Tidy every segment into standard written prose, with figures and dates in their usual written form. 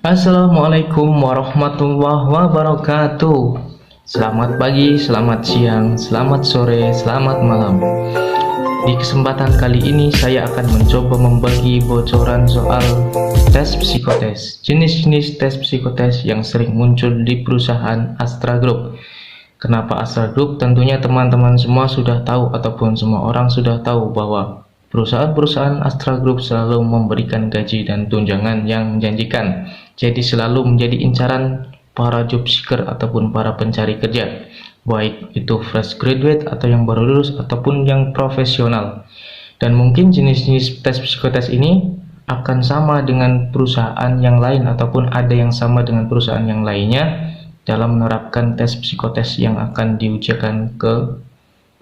Assalamualaikum warahmatullahi wabarakatuh. Selamat pagi, selamat siang, selamat sore, selamat malam. Di kesempatan kali ini saya akan mencoba membagi bocoran soal tes psikotes, jenis-jenis tes psikotes yang sering muncul di perusahaan Astra Group. Kenapa Astra Group? Tentunya teman-teman semua sudah tahu ataupun semua orang sudah tahu bahwa perusahaan-perusahaan Astra Group selalu memberikan gaji dan tunjangan yang menjanjikan. Jadi selalu menjadi incaran para job seeker ataupun para pencari kerja, baik itu fresh graduate atau yang baru lulus ataupun yang profesional. Dan mungkin jenis-jenis tes psikotes ini akan sama dengan perusahaan yang lain ataupun ada yang sama dengan perusahaan yang lainnya dalam menerapkan tes psikotes yang akan diujikan ke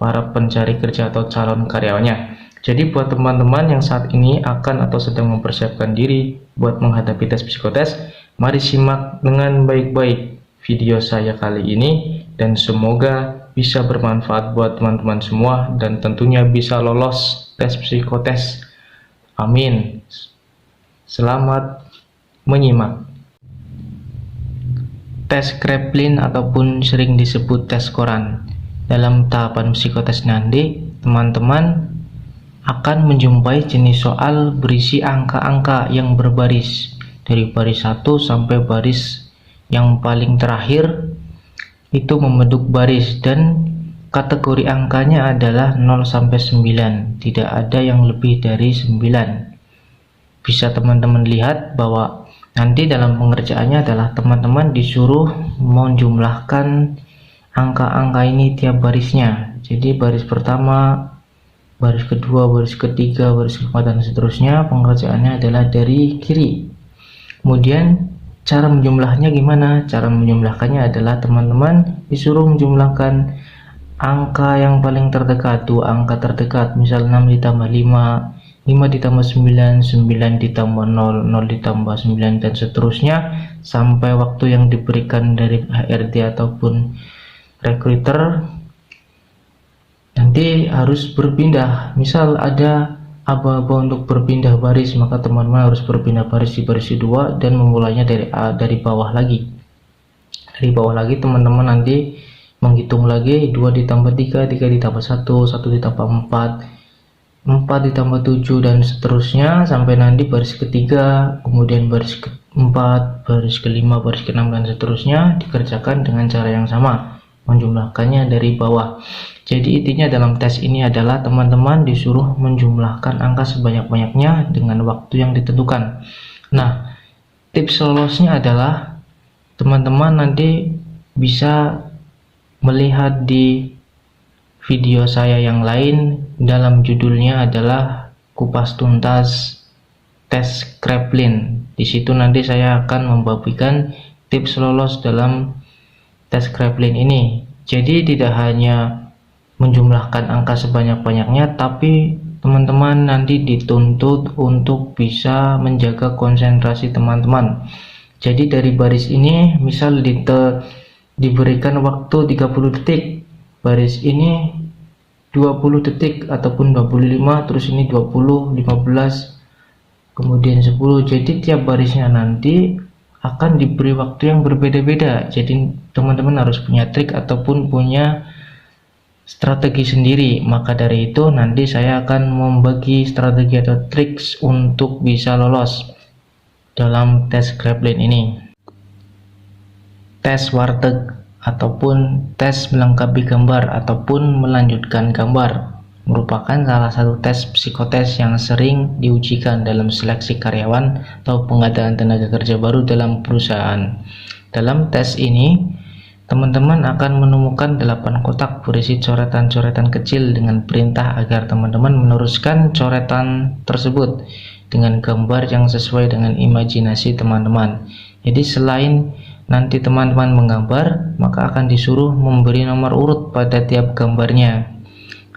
para pencari kerja atau calon karyawannya. Jadi buat teman-teman yang saat ini akan atau sedang mempersiapkan diri buat menghadapi tes psikotes, mari simak dengan baik-baik video saya kali ini dan semoga bisa bermanfaat buat teman-teman semua dan tentunya bisa lolos tes psikotes. Amin. Selamat menyimak. Tes Kraepelin ataupun sering disebut tes koran. Dalam tahapan psikotes nanti, teman-teman akan menjumpai jenis soal berisi angka-angka yang berbaris dari baris 1 sampai baris yang paling terakhir itu membentuk baris, dan kategori angkanya adalah 0 sampai 9, tidak ada yang lebih dari 9. Bisa teman-teman lihat bahwa nanti dalam pengerjaannya adalah teman-teman disuruh menjumlahkan angka-angka ini tiap barisnya. Jadi baris pertama, baris kedua, baris ketiga, baris keempat, dan seterusnya. Pengerjaannya adalah dari kiri. Kemudian cara menjumlahnya gimana? Cara menjumlahkannya adalah teman-teman disuruh menjumlahkan angka yang paling terdekat, dua angka terdekat, misal 6 ditambah 5, 5 ditambah 9, 9 ditambah 0, 0 ditambah 9, dan seterusnya sampai waktu yang diberikan dari HRD ataupun recruiter nanti harus berpindah. Misal ada aba-aba untuk berpindah baris, maka teman-teman harus berpindah baris di baris kedua dan memulainya dari bawah lagi. Dari bawah lagi teman-teman nanti menghitung lagi 2 ditambah 3, 3 ditambah 1, 1 ditambah 4, 4 ditambah 7, dan seterusnya sampai nanti baris ketiga, kemudian baris keempat, baris kelima, baris keenam, dan seterusnya dikerjakan dengan cara yang sama, menjumlahkannya dari bawah. Jadi intinya dalam tes ini adalah teman-teman disuruh menjumlahkan angka sebanyak-banyaknya dengan waktu yang ditentukan. Nah, tips lolosnya adalah teman-teman nanti bisa melihat di video saya yang lain, dalam judulnya adalah kupas tuntas tes Kraepelin. Di situ nanti saya akan membagikan tips lolos dalam tes Kraepelin ini. Jadi tidak hanya menjumlahkan angka sebanyak-banyaknya, tapi teman-teman nanti dituntut untuk bisa menjaga konsentrasi teman-teman. Jadi dari baris ini misal diberikan waktu 30 detik, baris ini 20 detik ataupun 25, terus ini 20, 15, kemudian 10. Jadi tiap barisnya nanti akan diberi waktu yang berbeda-beda. Jadi teman-teman harus punya trik ataupun punya strategi sendiri. Maka dari itu nanti saya akan membagi strategi atau trik untuk bisa lolos dalam tes Kraepelin ini. Tes warteg ataupun tes melengkapi gambar ataupun melanjutkan gambar merupakan salah satu tes psikotes yang sering diujikan dalam seleksi karyawan atau pengadaan tenaga kerja baru dalam perusahaan. Dalam tes ini teman-teman akan menemukan 8 kotak berisi coretan-coretan kecil dengan perintah agar teman-teman meneruskan coretan tersebut dengan gambar yang sesuai dengan imajinasi teman-teman. Jadi selain nanti teman-teman menggambar, maka akan disuruh memberi nomor urut pada tiap gambarnya.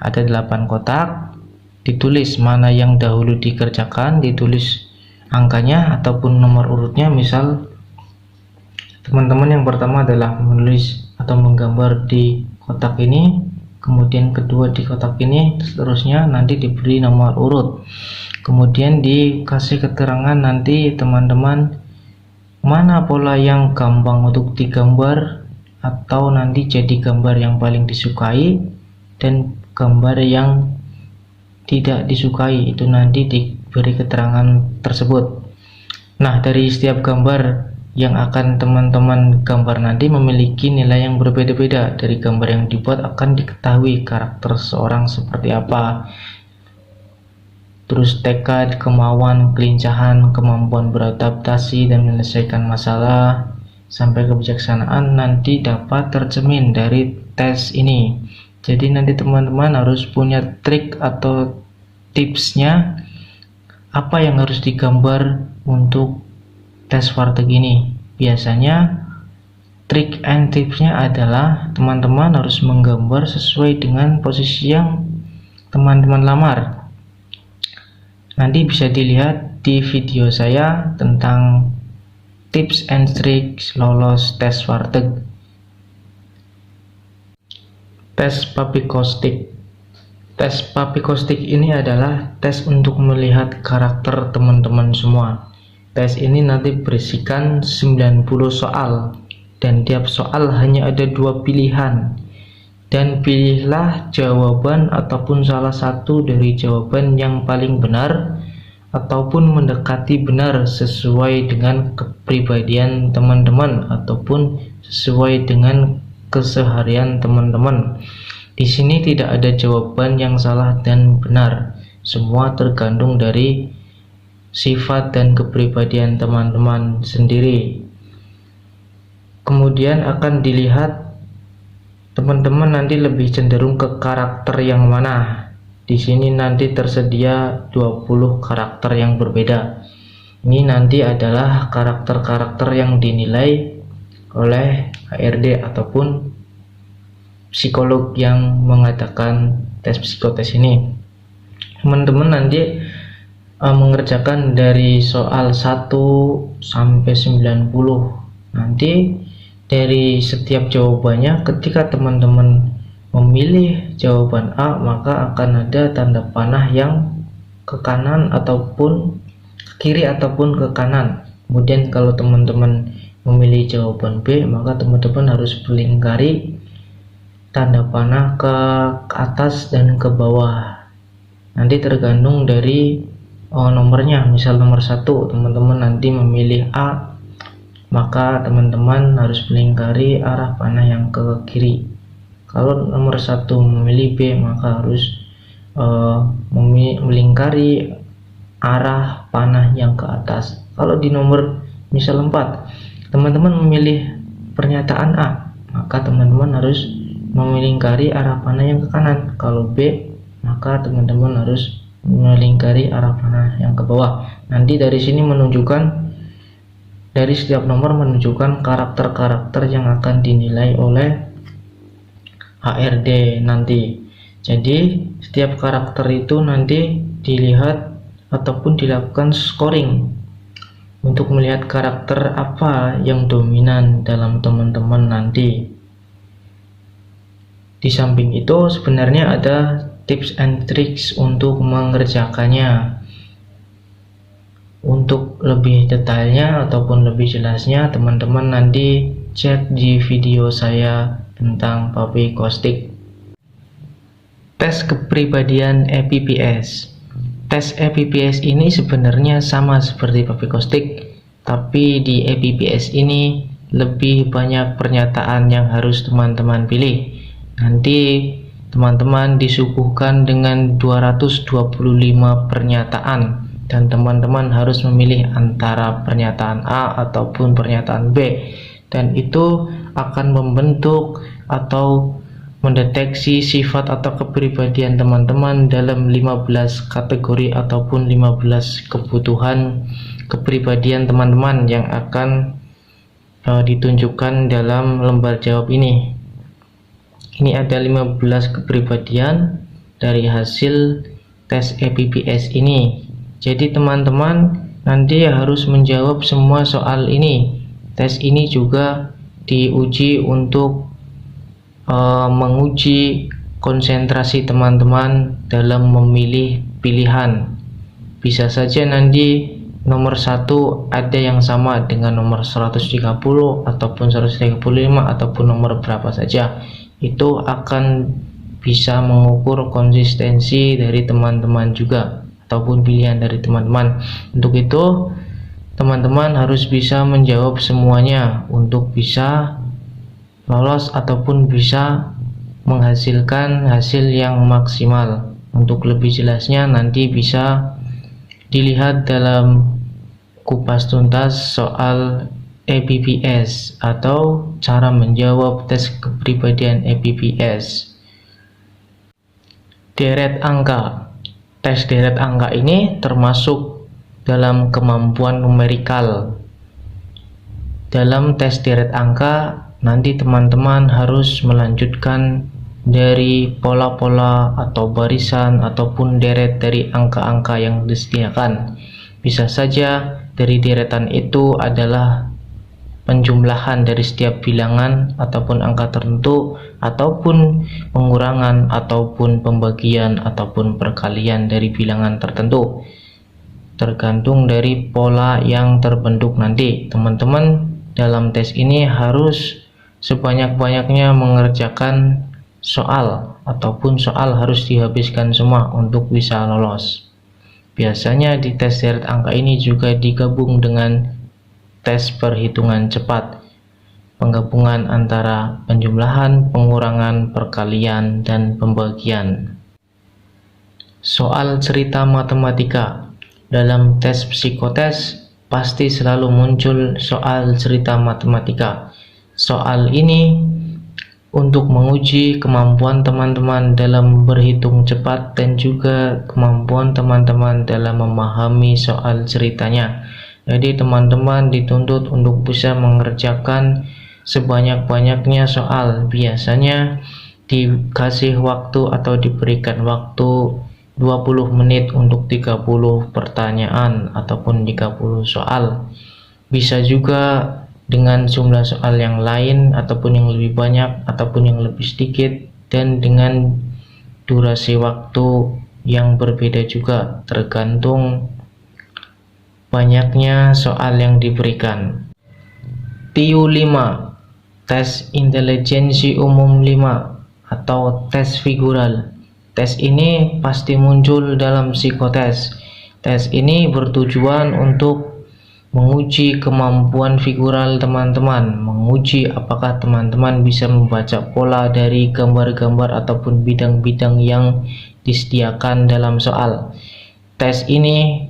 Ada 8 kotak, ditulis mana yang dahulu dikerjakan, ditulis angkanya ataupun nomor urutnya. Misal teman-teman yang pertama adalah menulis atau menggambar di kotak ini, kemudian kedua di kotak ini, seterusnya nanti diberi nomor urut. Kemudian dikasih keterangan nanti teman-teman mana pola yang gampang untuk digambar atau nanti jadi gambar yang paling disukai, dan gambar yang tidak disukai itu nanti diberi keterangan tersebut. Nah, dari setiap gambar yang akan teman-teman gambar nanti memiliki nilai yang berbeda-beda. Dari gambar yang dibuat akan diketahui karakter seorang seperti apa, terus tekad, kemauan, kelincahan, kemampuan beradaptasi dan menyelesaikan masalah, sampai kebijaksanaan nanti dapat tercermin dari tes ini. Jadi nanti teman-teman harus punya trik atau tipsnya apa yang harus digambar untuk tes Warteg ini. Biasanya trik and tipsnya adalah teman-teman harus menggambar sesuai dengan posisi yang teman-teman lamar. Nanti bisa dilihat di video saya tentang tips and tricks lolos tes Warteg. Tes papikostik. Tes papikostik ini adalah tes untuk melihat karakter teman-teman semua. Tes ini nanti berisikan 90 soal, dan tiap soal hanya ada 2 pilihan. Dan pilihlah jawaban ataupun salah satu dari jawaban yang paling benar ataupun mendekati benar sesuai dengan kepribadian teman-teman ataupun sesuai dengan keseharian teman-teman. Di sini tidak ada jawaban yang salah dan benar. Semua tergantung dari sifat dan kepribadian teman-teman sendiri. Kemudian akan dilihat teman-teman nanti lebih cenderung ke karakter yang mana. Di sini nanti tersedia 20 karakter yang berbeda. Ini nanti adalah karakter-karakter yang dinilai oleh HRD ataupun psikolog yang mengadakan tes psikotes ini. Teman-teman nanti mengerjakan dari soal 1 sampai 90. Nanti dari setiap jawabannya, ketika teman-teman memilih jawaban A, maka akan ada tanda panah yang ke kanan ataupun ke kiri ataupun ke kanan. Kemudian kalau teman-teman memilih jawaban B, maka teman-teman harus melingkari tanda panah ke atas dan ke bawah. Nanti tergantung dari nomornya. Misal nomor 1 teman-teman nanti memilih A, maka teman-teman harus melingkari arah panah yang ke kiri. Kalau nomor 1 memilih B, maka harus melingkari arah panah yang ke atas. Kalau di nomor misal 4 teman-teman memilih pernyataan A, maka teman-teman harus melingkari arah panah yang ke kanan. Kalau B, maka teman-teman harus melingkari arah panah yang ke bawah. Nanti dari sini menunjukkan, dari setiap nomor menunjukkan karakter-karakter yang akan dinilai oleh HRD nanti. Jadi setiap karakter itu nanti dilihat ataupun dilakukan scoring untuk melihat karakter apa yang dominan dalam teman-teman nanti. Di samping itu sebenarnya ada tips and tricks untuk mengerjakannya. Untuk lebih detailnya ataupun lebih jelasnya, teman-teman nanti cek di video saya tentang papikostik. Tes kepribadian EPPS. Tes EPPS ini sebenarnya sama seperti papikostik, tapi di EPPS ini lebih banyak pernyataan yang harus teman-teman pilih. Nanti teman-teman disuguhkan dengan 225 pernyataan, dan teman-teman harus memilih antara pernyataan A ataupun pernyataan B, dan itu akan membentuk atau mendeteksi sifat atau kepribadian teman-teman dalam 15 kategori ataupun 15 kebutuhan kepribadian teman-teman yang akan ditunjukkan dalam lembar jawab ini. Ini ada 15 kepribadian dari hasil tes EPPS ini. Jadi teman-teman nanti harus menjawab semua soal ini. Tes ini juga diuji untuk menguji konsentrasi teman-teman dalam memilih pilihan. Bisa saja nanti nomor 1 ada yang sama dengan nomor 130 ataupun 135 ataupun nomor berapa saja. Itu akan bisa mengukur konsistensi dari teman-teman juga ataupun pilihan dari teman-teman. Untuk itu teman-teman harus bisa menjawab semuanya untuk bisa lolos ataupun bisa menghasilkan hasil yang maksimal. Untuk lebih jelasnya nanti bisa dilihat dalam kupas tuntas soal EPPS atau cara menjawab tes kepribadian EPPS. Deret angka. Tes deret angka ini termasuk dalam kemampuan numerikal. Dalam tes deret angka nanti teman-teman harus melanjutkan dari pola-pola atau barisan ataupun deret dari angka-angka yang disediakan. Bisa saja dari deretan itu adalah penjumlahan dari setiap bilangan ataupun angka tertentu, ataupun pengurangan ataupun pembagian ataupun perkalian dari bilangan tertentu, tergantung dari pola yang terbentuk nanti. Teman-teman dalam tes ini harus sebanyak-banyaknya mengerjakan soal ataupun soal harus dihabiskan semua untuk bisa lolos. Biasanya di tes deret angka ini juga digabung dengan tes perhitungan cepat, penggabungan antara penjumlahan, pengurangan, perkalian, dan pembagian. Soal cerita matematika. Dalam tes psikotes pasti selalu muncul soal cerita matematika. Soal ini untuk menguji kemampuan teman-teman dalam berhitung cepat dan juga kemampuan teman-teman dalam memahami soal ceritanya. Jadi teman-teman dituntut untuk bisa mengerjakan sebanyak-banyaknya soal. Biasanya dikasih waktu atau diberikan waktu 20 menit untuk 30 pertanyaan ataupun 30 soal. Bisa juga dengan jumlah soal yang lain ataupun yang lebih banyak ataupun yang lebih sedikit, dan dengan durasi waktu yang berbeda juga tergantung banyaknya soal yang diberikan. TIU 5, tes intelijensi umum 5 atau tes figural. Tes ini pasti muncul dalam psikotes. Tes ini bertujuan untuk menguji kemampuan figural teman-teman, menguji apakah teman-teman bisa membaca pola dari gambar-gambar ataupun bidang-bidang yang disediakan dalam soal. Tes ini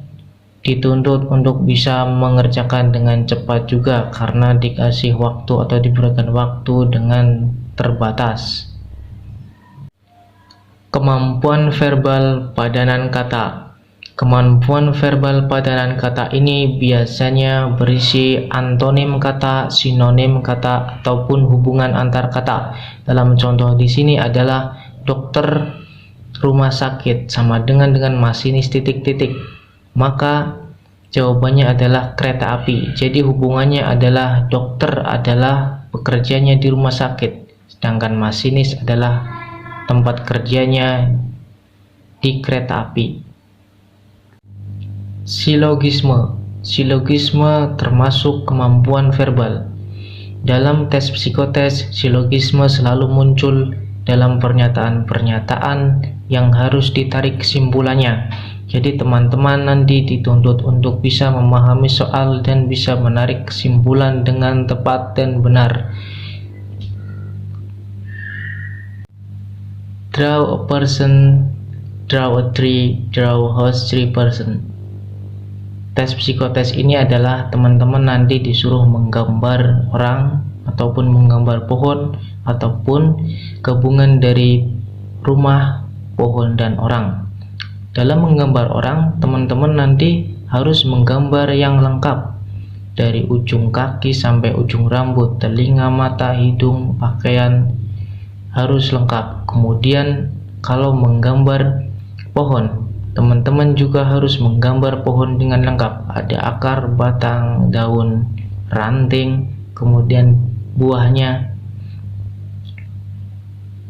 dituntut untuk bisa mengerjakan dengan cepat juga karena dikasih waktu atau diberikan waktu dengan terbatas. Kemampuan verbal padanan kata. Kemampuan verbal padanan kata ini biasanya berisi antonim kata, sinonim kata, ataupun hubungan antar kata. Dalam contoh di sini adalah dokter, rumah sakit sama dengan masinis titik-titik. Maka jawabannya adalah kereta api. Jadi hubungannya adalah dokter adalah bekerjanya di rumah sakit, sedangkan masinis adalah tempat kerjanya di kereta api. Silogisme. Silogisme termasuk kemampuan verbal. Dalam tes psikotes, silogisme selalu muncul dalam pernyataan-pernyataan yang harus ditarik kesimpulannya. Jadi teman-teman nanti dituntut untuk bisa memahami soal dan bisa menarik kesimpulan dengan tepat dan benar. Draw a person, draw a tree, draw a house, tree person. Tes psikotes ini adalah teman-teman nanti disuruh menggambar orang ataupun menggambar pohon ataupun gabungan dari rumah, pohon, dan orang. Dalam menggambar orang, teman-teman nanti harus menggambar yang lengkap dari ujung kaki sampai ujung rambut, telinga, mata, hidung, pakaian harus lengkap. Kemudian kalau menggambar pohon, teman-teman juga harus menggambar pohon dengan lengkap. Ada akar, batang, daun, ranting, kemudian buahnya.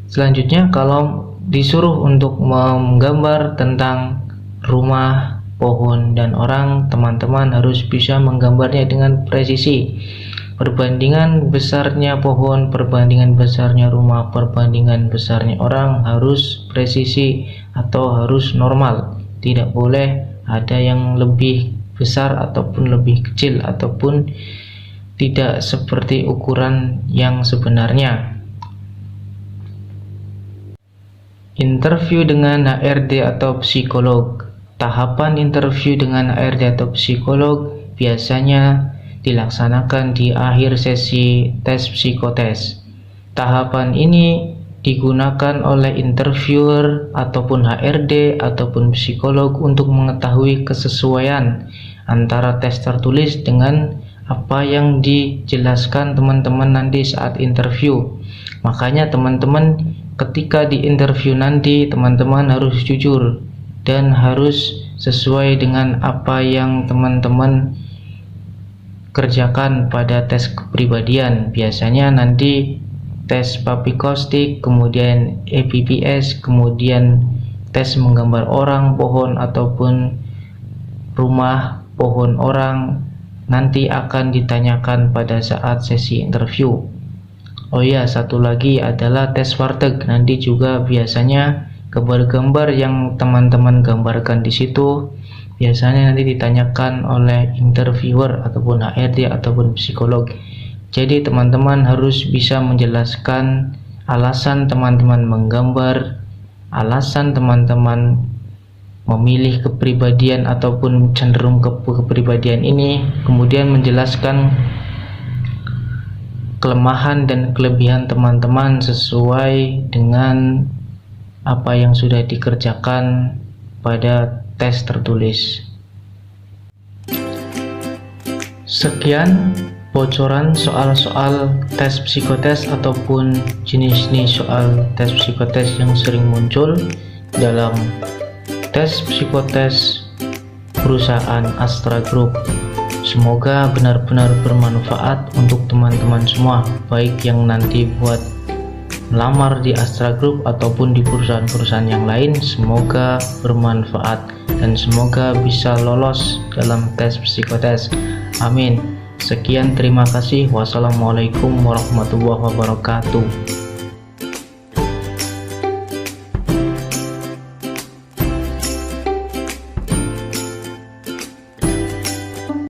Selanjutnya kalau disuruh untuk menggambar tentang rumah pohon, dan orang. Teman-teman harus bisa menggambarnya dengan presisi. Perbandingan besarnya pohon, perbandingan besarnya rumah, perbandingan besarnya orang harus presisi atau harus normal. Tidak boleh ada yang lebih besar ataupun lebih kecil ataupun tidak seperti ukuran yang sebenarnya. Interview dengan HRD atau psikolog. Tahapan interview dengan HRD atau psikolog biasanya dilaksanakan di akhir sesi tes psikotes. Tahapan ini digunakan oleh interviewer ataupun HRD ataupun psikolog untuk mengetahui kesesuaian antara tes tertulis dengan apa yang dijelaskan teman-teman nanti saat interview. Makanya teman-teman ketika di interview nanti, teman-teman harus jujur dan harus sesuai dengan apa yang teman-teman kerjakan pada tes kepribadian. Biasanya nanti tes papikostik, kemudian EPPS, kemudian tes menggambar orang, pohon ataupun rumah, pohon orang nanti akan ditanyakan pada saat sesi interview. Oh ya, satu lagi adalah tes warteg. Nanti juga biasanya gambar-gambar yang teman-teman gambarkan di situ biasanya nanti ditanyakan oleh interviewer ataupun HRD ataupun psikolog. Jadi teman-teman harus bisa menjelaskan alasan teman-teman menggambar, alasan teman-teman memilih kepribadian ataupun cenderung ke kepribadian ini, kemudian menjelaskan kelemahan dan kelebihan teman-teman sesuai dengan apa yang sudah dikerjakan pada tes tertulis. Sekian bocoran soal-soal tes psikotes ataupun jenis-jenis soal tes psikotes yang sering muncul dalam tes psikotes perusahaan Astra Group. Semoga benar-benar bermanfaat untuk teman-teman semua, baik yang nanti buat melamar di Astra Group ataupun di perusahaan-perusahaan yang lain. Semoga bermanfaat dan semoga bisa lolos dalam tes psikotes. Amin. Sekian, terima kasih. Wassalamualaikum warahmatullahi wabarakatuh.